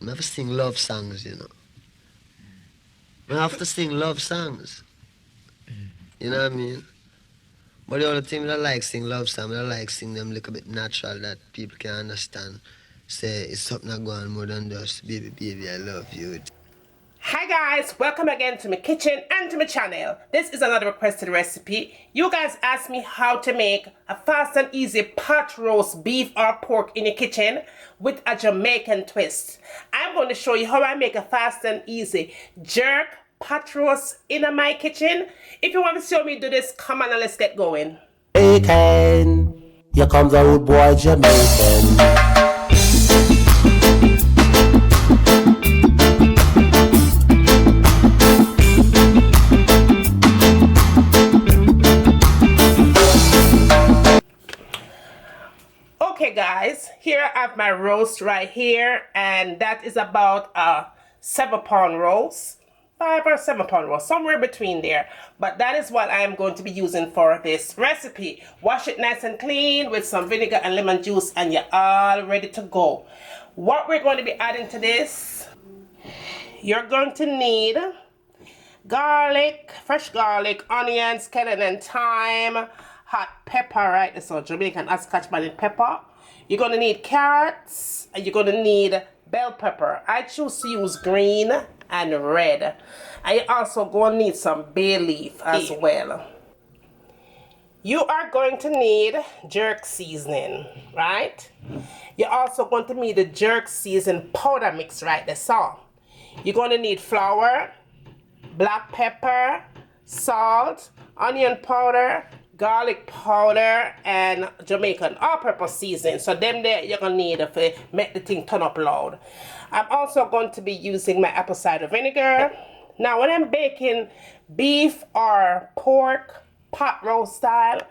I have to sing love songs, you know. I have to sing love songs. You know what I mean? But the only thing that I like sing love songs, I like sing them a little bit natural that people can understand. Say it's something that go on more than just baby, baby, I love you. Hi guys, welcome again to my kitchen and to my channel. This is another requested recipe. You guys asked me how to make a fast and easy pot roast beef or pork in your kitchen with a Jamaican twist. I'm going to show you how I make a fast and easy jerk pot roast in my kitchen. If you want to show me do this, come on and let's get going. Jamaican, here comes a rude boy Jamaican. Okay guys, here I have my roast right here, and that is about a 7-pound roast, 5 or 7-pound roast, somewhere between there. But that is what I am going to be using for this recipe. Wash it nice and clean with some vinegar and lemon juice, and you're all ready to go. What we're going to be adding to this, you're going to need garlic, fresh garlic, onions, scallion and thyme, hot pepper, right? So Jamaican Scotch bonnet pepper. You're gonna need carrots, and you're gonna need bell pepper. I choose to use green and red. And you're also gonna need some bay leaf as well. You are going to need jerk seasoning, right? You're also going to need the jerk season powder mix, right? That's all. You're gonna need flour, black pepper, salt, onion powder, garlic powder, and Jamaican all-purpose seasoning. So them there you're gonna need to make the thing turn up loud. I'm also going to be using my apple cider vinegar. Now when I'm baking beef or pork pot roast style,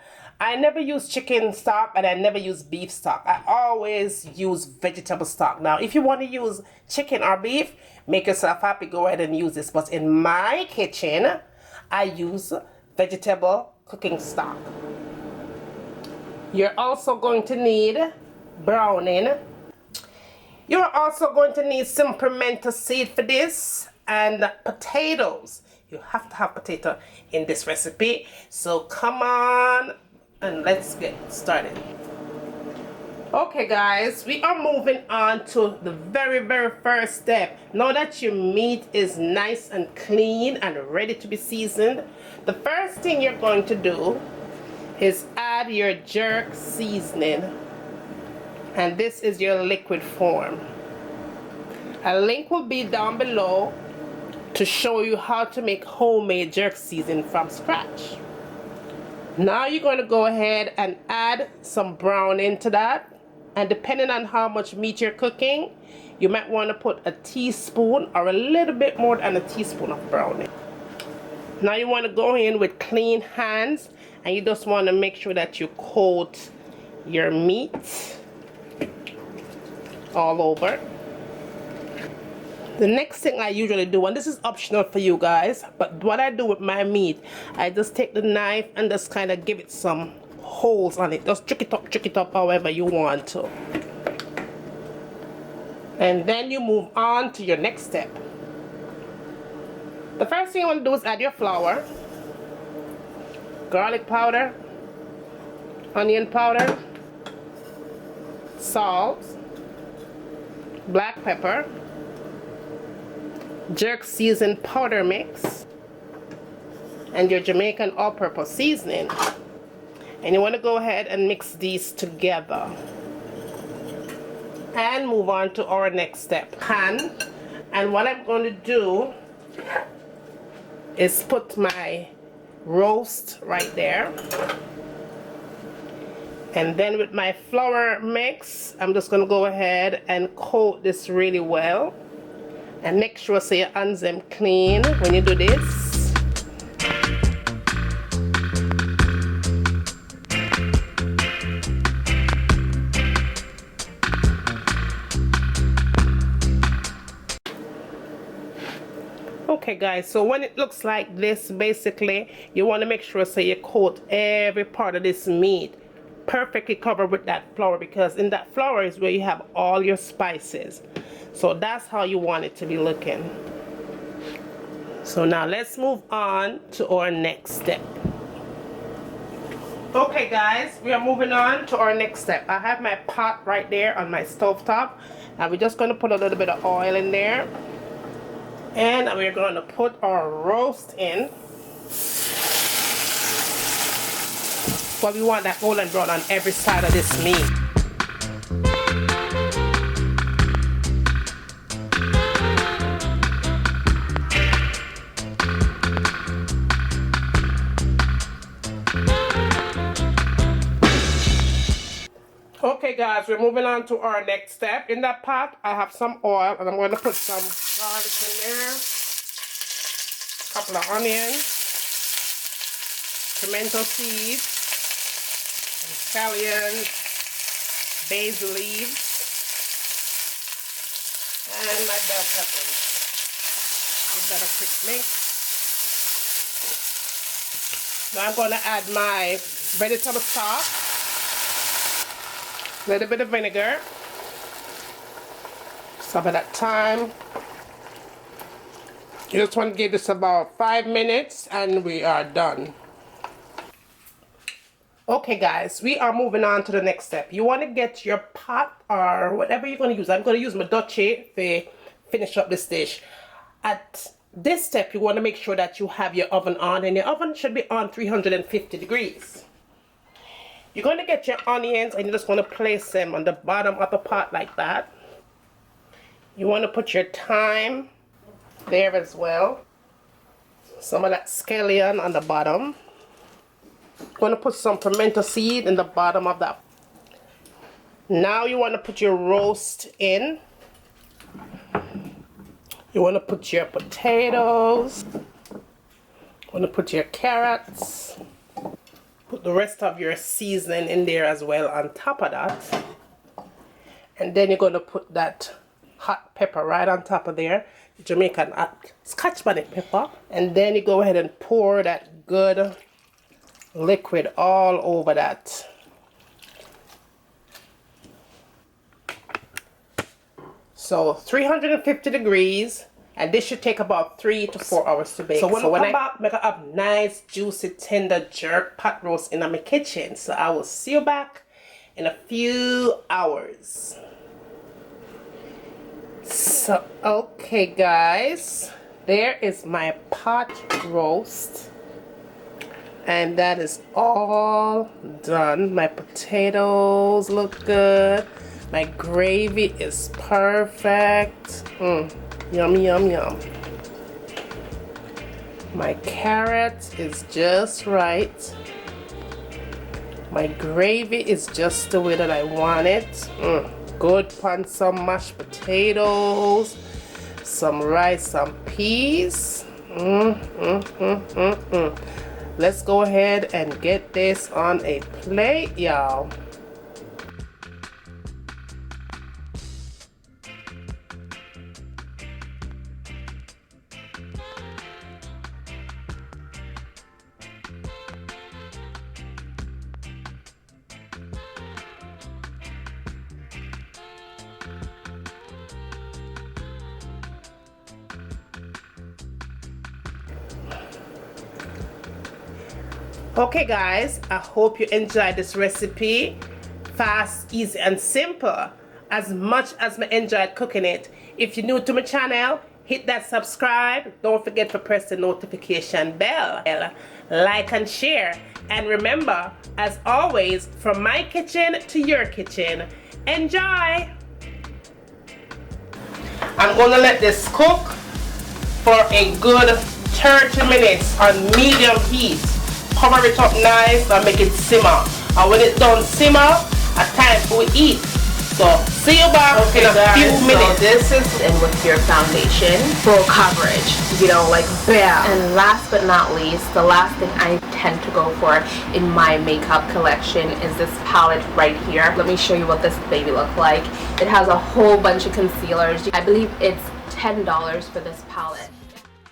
I never use chicken stock and I never use beef stock. I always use vegetable stock. Now if you want to use chicken or beef, make yourself happy, go ahead and use this. But in my kitchen, I use vegetable cooking stock. You're also going to need browning. You're also going to need some pimento seed for this, and potatoes. You have to have potato in this recipe. So come on and let's get started. Okay guys, we are moving on to the very first step. Now that your meat is nice and clean and ready to be seasoned, the first thing you're going to do is add your jerk seasoning, and this is your liquid form. A link will be down below to show you how to make homemade jerk seasoning from scratch. Now you're going to go ahead and add some browning to that. And depending on how much meat you're cooking, you might want to put a teaspoon or a little bit more than a teaspoon of browning. Now you want to go in with clean hands, and you just want to make sure that you coat your meat all over. The next thing I usually do, and this is optional for you guys, but what I do with my meat, I just take the knife and just kind of give it some holes on it. Just trick it up however you want to. And then you move on to your next step. The first thing you want to do is add your flour, garlic powder, onion powder, salt, black pepper, jerk season powder mix, and your Jamaican all-purpose seasoning. And you want to go ahead and mix these together and move on to our next step, pan. And what I'm going to do is put my roast right there, and then with my flour mix, I'm just going to go ahead and coat this really well, and make sure so your hands them clean when you do this. Okay guys, so when it looks like this, basically you want to make sure so you coat every part of this meat perfectly covered with that flour, because in that flour is where you have all your spices. So that's how you want it to be looking. So now let's move on to our next step. Okay guys, we are moving on to our next step. I have my pot right there on my stove top, and we're just going to put a little bit of oil in there, and we're going to put our roast in. But we want that golden brown on every side of this meat. Okay guys, we're moving on to our next step. In that pot, I have some oil, and I'm going to put some garlic in there, a couple of onions, pimento seeds, some scallions, basil leaves, and my bell peppers. Give that a quick mix. Now I'm going to add my vegetable stock. A little bit of vinegar, some of that thyme. You just want to give this about 5 minutes and we are done. Okay guys, we are moving on to the next step. You want to get your pot or whatever you're going to use. I'm going to use my Dutchie to finish up this dish. At this step, you want to make sure that you have your oven on, and your oven should be on 350 degrees. You're going to get your onions and you're just going to place them on the bottom of the pot like that. You want to put your thyme there as well. Some of that scallion on the bottom. You're going to put some pimento seed in the bottom of that. Now you want to put your roast in. You want to put your potatoes. You want to put your carrots. Put the rest of your seasoning in there as well on top of that. And then you're going to put that hot pepper right on top of there. Jamaican Scotch bonnet pepper. And then you go ahead and pour that good liquid all over that. So 350 degrees. And this should take about 3 to 4 hours to bake. So when I come back, make a nice, juicy, tender jerk pot roast in my kitchen. So I will see you back in a few hours. So, okay guys, there is my pot roast. And that is all done. My potatoes look good. My gravy is perfect. Yummy, yum, yum. My carrot is just right. My gravy is just the way that I want it. Good on some mashed potatoes, some rice, some peas. Let's go ahead and get this on a plate, y'all. Okay guys, I hope you enjoyed this recipe. Fast, easy and simple. As much as I enjoyed cooking it. If you're new to my channel, hit that subscribe. Don't forget to press the notification bell. Like and share. And remember, as always, from my kitchen to your kitchen, enjoy! I'm going to let this cook for a good 30 minutes on medium heat. Cover it up nice and make it simmer. And when it's done simmer, a time for we eat. So see you back in a few minutes. So this is in with your foundation, full coverage, you know, like bam. And last but not least, the last thing I tend to go for in my makeup collection is this palette right here. Let me show you what this baby looks like. It has a whole bunch of concealers. I believe it's $10 for this palette.